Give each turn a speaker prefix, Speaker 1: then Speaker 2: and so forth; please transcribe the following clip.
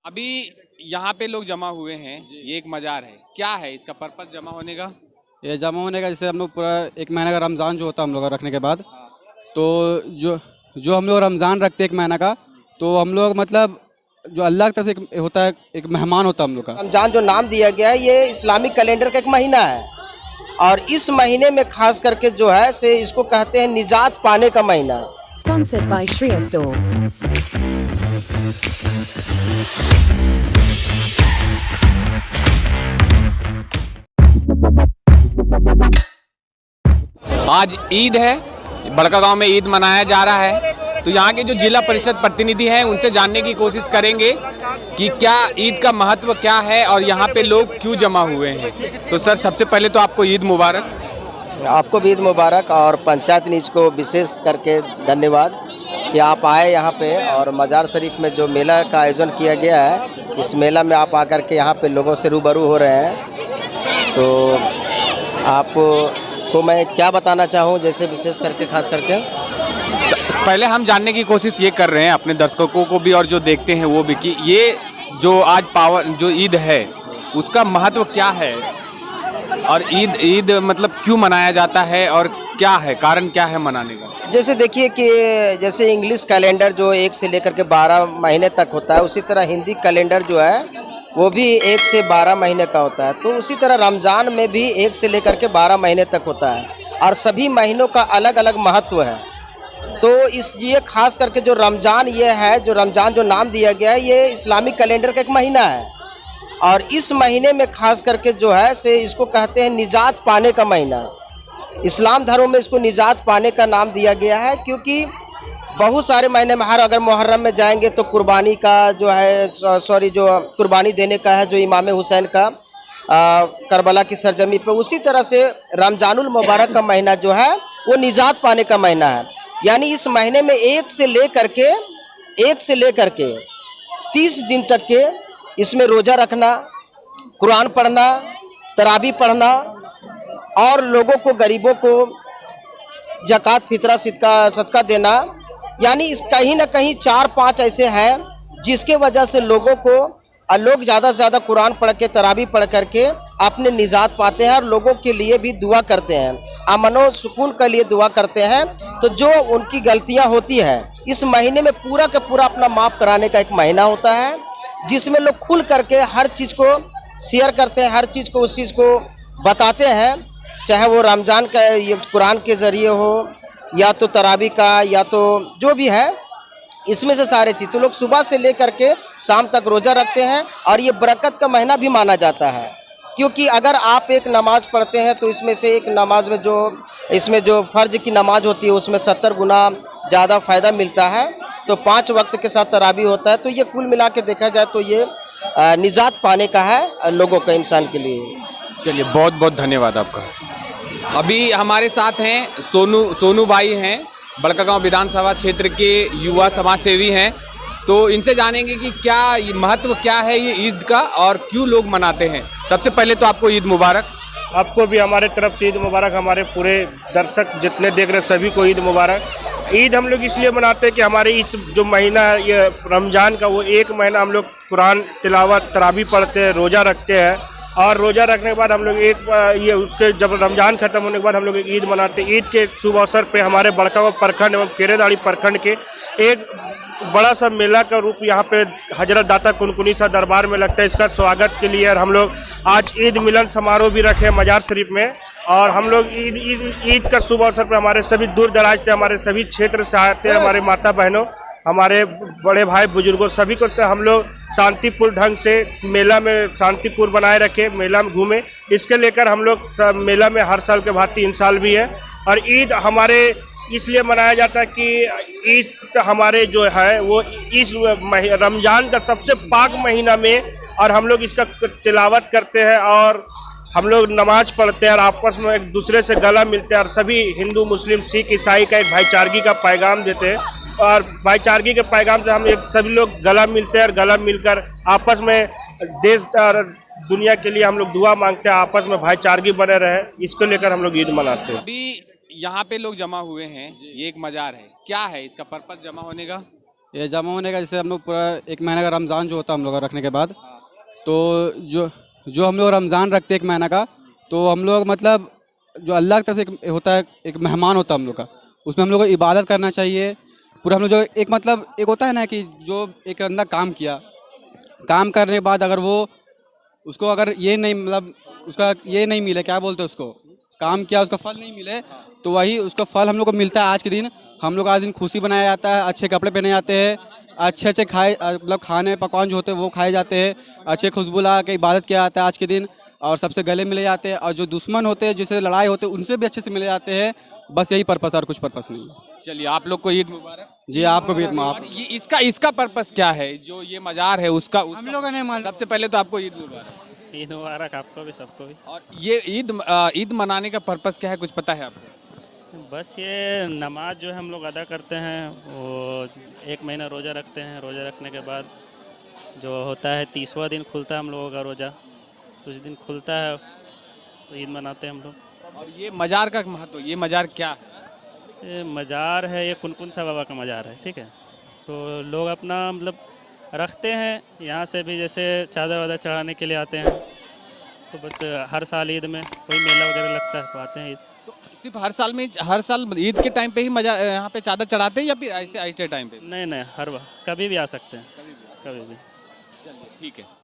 Speaker 1: अभी यहाँ पे लोग जमा हुए हैं, ये एक मज़ार है। क्या है इसका पर्पस जमा होने का?
Speaker 2: ये जमा होने का जैसे हम लोग पूरा एक महीने का रमज़ान जो होता है हम लोग का रखने के बाद, तो जो जो हम लोग रमज़ान रखते हैं एक महीना का, तो हम लोग मतलब जो अल्लाह की तरफ से एक होता है, एक मेहमान होता है हम लोग का।
Speaker 3: रमजान जो नाम दिया गया है ये इस्लामिक कैलेंडर का एक महीना है और इस महीने में खास करके जो है से इसको कहते हैं निजात पाने का महीना।
Speaker 4: Sponsored by Shriya Store.
Speaker 1: आज ईद है, बड़कागांव में ईद मनाया जा रहा है। तो यहाँ के जो जिला परिषद प्रतिनिधि हैं उनसे जानने की कोशिश करेंगे कि क्या ईद का महत्व क्या है और यहाँ पे लोग क्यों जमा हुए हैं। तो सर, सबसे पहले तो आपको ईद मुबारक।
Speaker 3: आपको भी ईद मुबारक और पंचायत नीज को विशेष करके धन्यवाद कि आप आए यहाँ पे और मज़ार शरीफ में जो मेला का आयोजन किया गया है, इस मेला में आप आकर के यहाँ पे लोगों से रूबरू हो रहे हैं। तो आपको मैं क्या बताना चाहूँ, जैसे विशेष करके खास करके
Speaker 1: पहले हम जानने की कोशिश ये कर रहे हैं अपने दर्शकों को भी और जो देखते हैं वो भी, कि ये जो आज जो ईद है उसका महत्व क्या है और ईद मतलब क्यों मनाया जाता है और क्या है कारण, क्या है मनाने का।
Speaker 3: जैसे देखिए कि जैसे इंग्लिश कैलेंडर जो 1 से लेकर के 12 महीने तक होता है, उसी तरह हिंदी कैलेंडर जो है वो भी 1 से 12 महीने का होता है। तो उसी तरह रमज़ान में भी 1 से लेकर के 12 महीने तक होता है और सभी महीनों का अलग अलग महत्व है। तो ये खास करके जो रमज़ान ये है, जो रमज़ान जो नाम दिया गया है, ये इस्लामिक कैलेंडर का एक महीना है और इस महीने में खास करके जो है से इसको कहते हैं निजात पाने का महीना। इस्लाम धर्म में इसको निजात पाने का नाम दिया गया है क्योंकि बहुत सारे महीने में अगर मुहर्रम में जाएंगे तो कुर्बानी का जो है जो कुर्बानी देने का है, जो इमाम हुसैन का करबला की सरजमी पे, उसी तरह से रमजानुल मुबारक का महीना जो है वो निजात पाने का महीना है। यानी इस महीने में 1 से लेकर के 30 दिन तक के इसमें रोज़ा रखना, कुरान पढ़ना, तरावी पढ़ना और लोगों को, गरीबों को ज़कात फितरा सदका देना। यानी इस कहीं ना कहीं 4-5 ऐसे हैं जिसके वजह से लोग ज़्यादा से ज़्यादा कुरान पढ़ के, तरावी पढ़ करके अपने निजात पाते हैं और लोगों के लिए भी दुआ करते हैं, अमन सुकून के लिए दुआ करते हैं। तो जो उनकी गलतियां होती है इस महीने में पूरा का पूरा अपना माफ़ कराने का एक महीना होता है, जिसमें लोग खुल करके हर चीज़ को शेयर करते हैं, हर चीज़ को, उस चीज़ को बताते हैं, चाहे वो रमज़ान का ये कुरान के ज़रिए हो या तो तरावी का या तो जो भी है, इसमें से सारे चीज़। तो लोग सुबह से लेकर के शाम तक रोज़ा रखते हैं और ये बरकत का महीना भी माना जाता है क्योंकि अगर आप एक नमाज़ पढ़ते हैं तो इसमें से एक नमाज में जो फ़र्ज की नमाज होती है उसमें 70 गुना ज़्यादा फ़ायदा मिलता है। तो 5 वक्त के साथ तरावी होता है। तो ये कुल मिला के देखा जाए तो ये निजात पाने का है लोगों का, इंसान के लिए।
Speaker 1: चलिए, बहुत बहुत धन्यवाद आपका। अभी हमारे साथ हैं सोनू भाई हैं, बड़कागांव विधानसभा क्षेत्र के युवा समाज सेवी हैं। तो इनसे जानेंगे कि क्या ये महत्व क्या है ये ईद का और क्यों लोग मनाते हैं। सबसे पहले तो आपको ईद मुबारक।
Speaker 5: आपको भी हमारे तरफ से ईद मुबारक। हमारे पूरे दर्शक जितने देख रहे सभी को ईद मुबारक। ईद हम लोग इसलिए मनाते हैं कि हमारे इस जो महीना ये रमज़ान का, वो 1 महीना हम लोग कुरान तिलावत, तरावी पढ़ते हैं, रोज़ा रखते हैं और रोज़ा रखने के बाद हम लोग उसके जब रमज़ान ख़त्म होने के बाद हम लोग ईद मनाते हैं। ईद के शुभ अवसर पे हमारे बड़कागांव प्रखंड एवं केरेदाड़ी प्रखंड के एक बड़ा सा मेला का रूप यहाँ पे हजरत दाता कुनकुनी सा दरबार में लगता है। इसका स्वागत के लिए और हम लोग आज ईद मिलन समारोह भी रखे हैं मज़ार शरीफ में। और हम लोग ईद का शुभ अवसर पर हमारे सभी दूर दराज से, हमारे सभी क्षेत्र से आते हैं, हमारे माता बहनों, हमारे बड़े भाई बुजुर्गों सभी को हम लोग शांतिपूर्ण ढंग से मेला में शांतिपूर्ण बनाए रखे, मेला में घूमे। इसके लेकर हम लोग मेला में हर साल के भांति इन साल भी है। और ईद हमारे इसलिए मनाया जाता है कि ईद हमारे जो है वो इस रमज़ान का सबसे पाक महीना में, और हम लोग इसका तिलावत करते हैं और हम लोग नमाज पढ़ते हैं और आपस में एक दूसरे से गला मिलते हैं और सभी हिंदू, मुस्लिम, सिख, ईसाई का एक भाईचारगी का पैगाम देते हैं। और भाईचारगी के पैगाम से हम सभी लोग गला मिलते हैं और गला मिलकर आपस में देश और दुनिया के लिए हम लोग दुआ मांगते हैं, आपस में भाईचारगी बने रहे, इसको लेकर हम लोग ईद मनाते हैं।
Speaker 1: अभी यहाँ पे लोग जमा हुए हैं, ये एक मज़ार है। क्या है इसका पर्पस जमा होने का?
Speaker 2: ये जमा होने का जैसे हम लोग पूरा एक महीने का रमज़ान जो होता है हम लोग का रखने के बाद, तो जो हम लोग रमज़ान रखते हैं एक महीना का, तो हम लोग मतलब जो अल्लाह की तरफ से एक होता है, एक मेहमान होता है हम लोग का, उसमें हम लोग को इबादत करना चाहिए पूरा। हम लोग जो एक मतलब एक होता है ना कि जो एक बंदा काम किया, काम करने के बाद अगर वो उसको अगर ये नहीं मतलब उसका ये नहीं मिले, क्या बोलते हैं उसको, काम किया उसका फल नहीं मिले, तो वही उसका फल हम लोग को मिलता है आज के दिन। हम लोग आज दिन खुशी बनाया जाता है, अच्छे कपड़े पहने जाते हैं, अच्छे अच्छे खाए मतलब खाने पकवान जो होते हैं वो खाए जाते हैं, अच्छे खुशबू लगा के इबादत किया जाता है आज के दिन, और सबसे गले मिले जाते हैं, और जो दुश्मन होते हैं जिससे लड़ाई होते हैं उनसे भी अच्छे से मिले जाते हैं। बस यही पर्पस, और कुछ पर्पस नहीं है।
Speaker 1: चलिए, आप लोग को ईद मुबारक।
Speaker 2: जी आपको भी
Speaker 1: और ये इसका पर्पस क्या है, जो ये मजार है उसका
Speaker 2: हम लोगों ने
Speaker 1: सबसे पहले तो आपको ईद मुबारक।
Speaker 6: ईद मुबारक आपको भी, सबको भी।
Speaker 1: और ये ईद मनाने का पर्पस क्या है, कुछ पता है आपको?
Speaker 6: बस ये नमाज जो है हम लोग अदा करते हैं, वो एक महीना रोज़ा रखते हैं। रोज़ा रखने के बाद जो होता है 30वां दिन खुलता है हम लोगों का रोज़ा, उस दिन खुलता है तो ईद मनाते हैं हम लोग।
Speaker 1: और ये मजार का महत्व, ये मजार क्या है?
Speaker 6: ये मज़ार है, ये कुनकुन सा बाबा का मज़ार है, ठीक है। तो लोग अपना मतलब रखते हैं, यहाँ से भी जैसे चादर वादर चढ़ाने के लिए आते हैं। तो बस हर साल ईद में कोई मेला वगैरह लगता है तो आते हैं ईद।
Speaker 1: तो सिर्फ हर साल ईद के टाइम पे ही मजा यहाँ पे चादर चढ़ाते हैं, या फिर ऐसे टाइम पे?
Speaker 6: नहीं, हर वक्त कभी भी आ सकते हैं, कभी भी।
Speaker 1: चलिए, ठीक है।